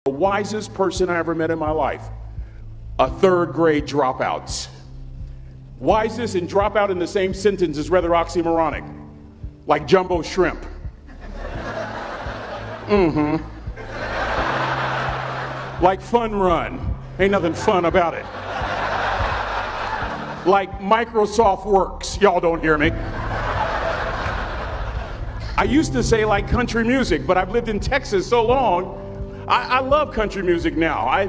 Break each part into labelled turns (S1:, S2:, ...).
S1: The wisest person I ever met in my life, a third grade dropout. Wisest and dropout in the same sentence is rather oxymoronic, like jumbo shrimp. Like fun run, ain't nothing fun about it. Like Microsoft Works, y'all don't hear me. I used to say like country music, but I've lived in Texas so long, I love country music now. I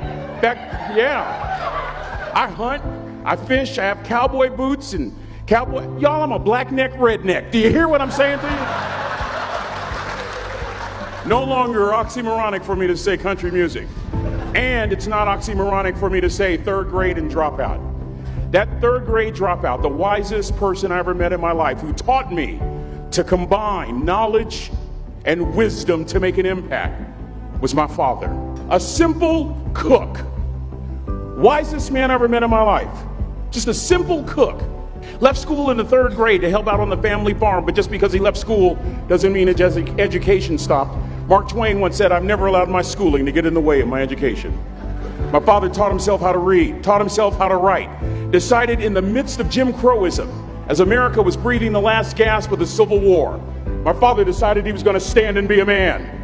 S1: hunt, I fish, I have cowboy boots and cowboy. Y'all, I'm a black neck redneck. Do you hear what I'm saying to you? No longer oxymoronic for me to say country music. And it's not oxymoronic for me to say third grade and dropout. That third grade dropout, the wisest person I ever met in my life, who taught me to combine knowledge and wisdom to make an impact, was my father. A simple cook. Wisest man I ever met in my life. Just a simple cook. Left school in the third grade to help out on the family farm, but just because he left school doesn't mean his education stopped. Mark Twain once said, "I've never allowed my schooling to get in the way of my education." My father taught himself how to read, taught himself how to write, decided in the midst of Jim Crowism, as America was breathing the last gasp of the Civil War, my father decided he was going to stand and be a man.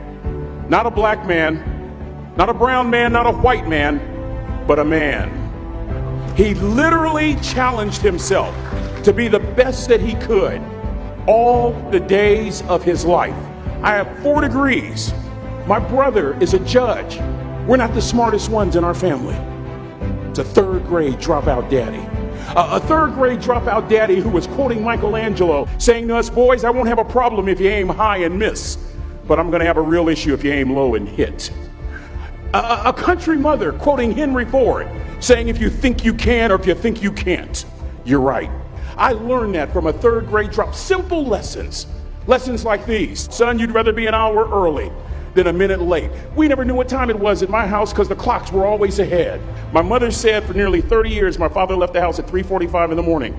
S1: Not a black man, not a brown man, not a white man, but a man. He literally challenged himself to be the best that he could all the days of his life. I have 4 degrees. My brother is a judge. We're not the smartest ones in our family. It's a third grade dropout daddy. A third grade dropout daddy who was quoting Michelangelo, saying to us, "Boys, I won't have a problem if you aim high and miss, but I'm going to have a real issue if you aim low and hit." A country mother quoting Henry Ford, saying, "If you think you can or if you think you can't, you're right." I learned that from a third grade drop. Simple lessons. Lessons like these. Son, you'd rather be an hour early than a minute late. We never knew what time it was at my house because the clocks were always ahead. My mother said for nearly 30 years my father left the house at 3:45 in the morning.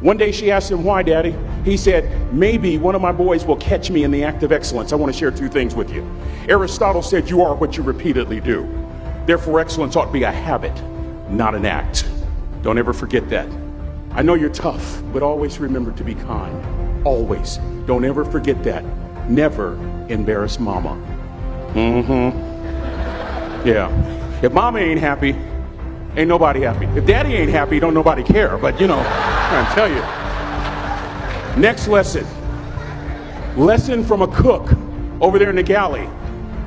S1: One day she asked him, "Why, Daddy?" He said, "Maybe one of my boys will catch me in the act of excellence. I want to share 2 things with you. Aristotle said you are what you repeatedly do. Therefore, excellence ought to be a habit, not an act." Don't ever forget that. I know you're tough, but always remember to be kind. Always. Don't ever forget that. Never embarrass mama. Yeah. If mama ain't happy, ain't nobody happy. If daddy ain't happy, don't nobody care. But you know, I'm trying to tell you. Next lesson. Lesson from a cook over there in the galley.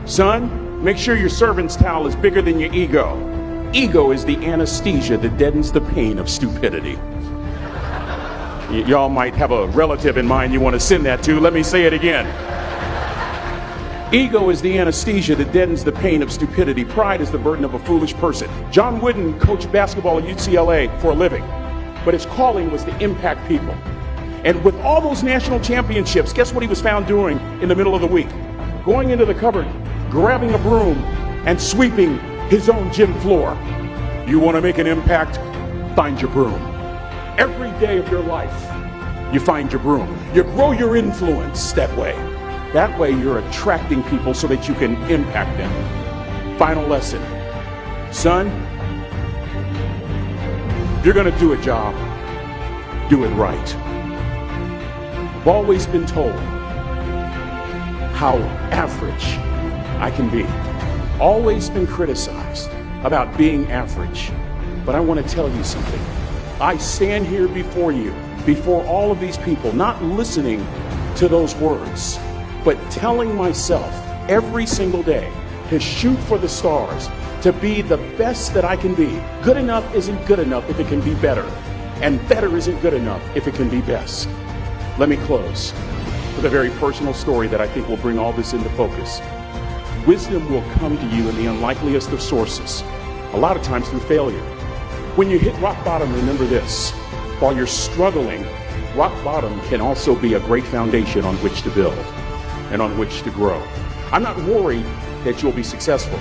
S1: Son, make sure your servant's towel is bigger than your ego. Ego is the anesthesia that deadens the pain of stupidity. Y'all might have a relative in mind you want to send that to. Let me say it again. Ego is the anesthesia that deadens the pain of stupidity. Pride is the burden of a foolish person. John Wooden coached basketball at UCLA for a living, but his calling was to impact people. And with all those national championships, guess what he was found doing in the middle of the week? Going into the cupboard, grabbing a broom, and sweeping his own gym floor. You want to make an impact? Find your broom. Every day of your life, you find your broom. You grow your influence that way. That way you're attracting people so that you can impact them. Final lesson. Son, if you're going to do a job, do it right. I've always been told how average I can be. Always been criticized about being average. But I want to tell you something. I stand here before you, before all of these people, not listening to those words, but telling myself every single day to shoot for the stars, to be the best that I can be. Good enough isn't good enough if it can be better, and better isn't good enough if it can be best. Let me close with a very personal story that I think will bring all this into focus. Wisdom will come to you in the unlikeliest of sources, a lot of times through failure. When you hit rock bottom, remember this. While you're struggling, rock bottom can also be a great foundation on which to build and on which to grow. I'm not worried that you'll be successful.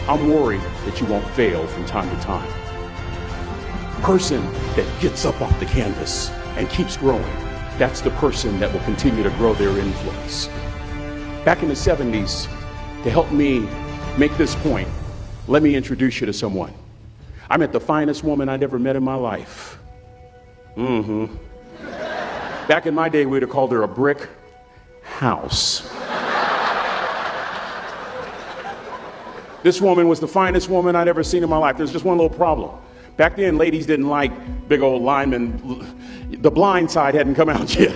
S1: I'm worried that you won't fail from time to time. Person that gets up off the canvas and keeps growing, that's the person that will continue to grow their influence. Back in the 70s, to help me make this point, let me introduce you to someone. I met the finest woman I'd ever met in my life. Back in my day, we'd have called her a brick house. This woman was the finest woman I'd ever seen in my life. There's just one little problem. Back then, ladies didn't like big old linemen. The Blind Side hadn't come out yet.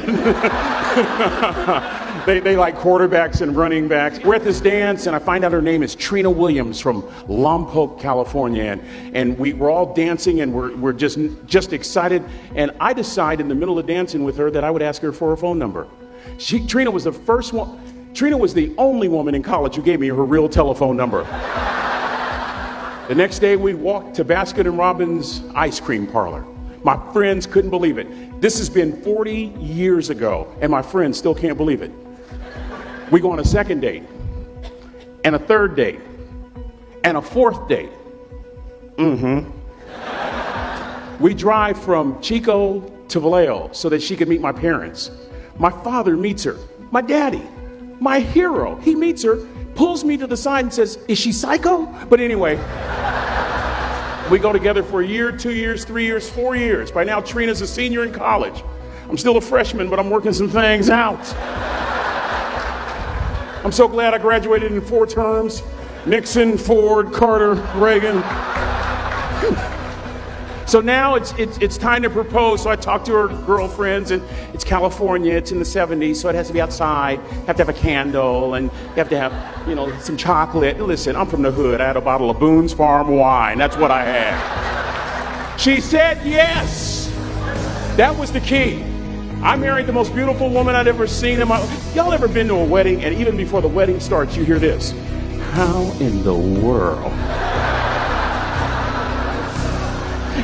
S1: They like quarterbacks and running backs. We're at this dance, and I find out her name is Trina Williams from Lompoc, California. And we're all dancing, and we're just excited. And I decide in the middle of dancing with her that I would ask her for her phone number. Trina was the first one. Trina was the only woman in college who gave me her real telephone number. The next day, we walked to Baskin & Robbins ice cream parlor. My friends couldn't believe it. This has been 40 years ago, and my friends still can't believe it. We go on a second date, and a third date, and a fourth date. We drive from Chico to Vallejo so that she could meet my parents. My father meets her. My daddy, my hero, he meets her, pulls me to the side and says, "Is she psycho?" But anyway, we go together for a year, 2 years, 3 years, 4 years. By now, Trina's a senior in college. I'm still a freshman, but I'm working some things out. I'm so glad I graduated in 4 terms. Nixon, Ford, Carter, Reagan. So now it's time to propose. So I talk to her girlfriends, and it's California, it's in the 70s, so it has to be outside. You have to have a candle, and you have to have, some chocolate. Listen, I'm from the hood. I had a bottle of Boone's Farm wine. That's what I had. She said yes. That was the key. I married the most beautiful woman I'd ever seen in my life. Y'all ever been to a wedding, and even before the wedding starts, you hear this? How in the world?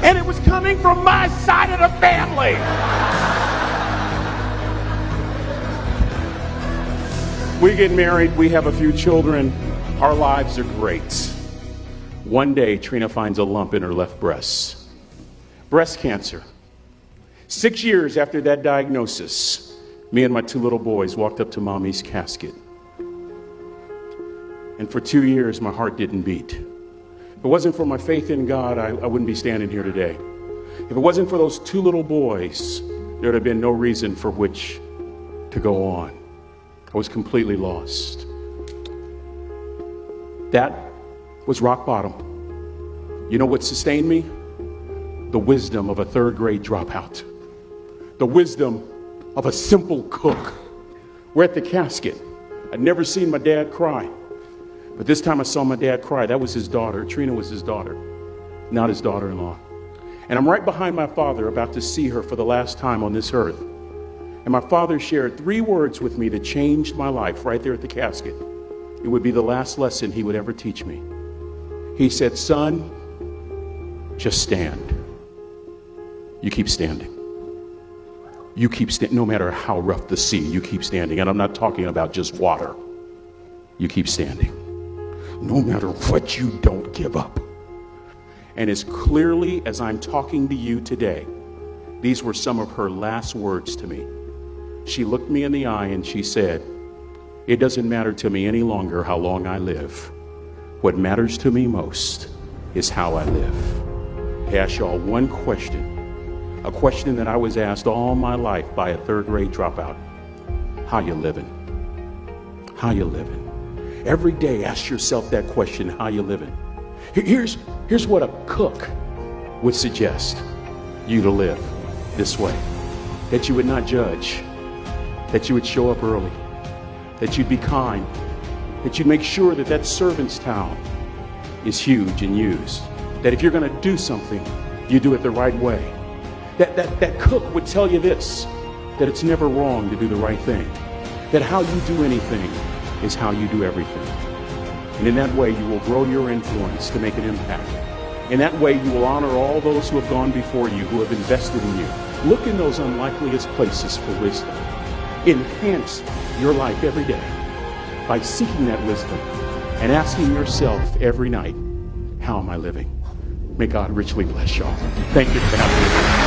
S1: And it was coming from my side of the family. We get married, we have a few children, our lives are great. One day, Trina finds a lump in her left breast. Breast cancer. 6 years after that diagnosis, me and my 2 little boys walked up to Mommy's casket. And for 2 years, my heart didn't beat. If it wasn't for my faith in God, I wouldn't be standing here today. If it wasn't for those 2 little boys, there would have been no reason for which to go on. I was completely lost. That was rock bottom. You know what sustained me? The wisdom of a 3rd grade dropout. The wisdom of a simple cook. We're at the casket. I'd never seen my dad cry. But this time I saw my dad cry. That was his daughter. Trina was his daughter, not his daughter-in-law. And I'm right behind my father, about to see her for the last time on this earth. And my father shared 3 words with me that changed my life right there at the casket. It would be the last lesson he would ever teach me. He said, "Son, just stand. You keep standing. You keep standing, no matter how rough the sea, you keep standing." And I'm not talking about just water. You keep standing. No matter what, you don't give up. And as clearly as I'm talking to you today, these were some of her last words to me. She looked me in the eye and she said, "It doesn't matter to me any longer how long I live. What matters to me most is how I live." I ask y'all one question, a question that I was asked all my life by a 3rd grade dropout. How you living? How you living? Every day ask yourself that question, how you living? Here's what a cook would suggest you to live this way. That you would not judge, that you would show up early, that you'd be kind, that you'd make sure that that servant's towel is huge and used, that if you're going to do something, you do it the right way. That cook would tell you this, that it's never wrong to do the right thing, that how you do anything is how you do everything. And in that way, you will grow your influence to make an impact. In that way, you will honor all those who have gone before you, who have invested in you. Look in those unlikeliest places for wisdom. Enhance your life every day by seeking that wisdom and asking yourself every night, how am I living? May God richly bless y'all. Thank you for having me.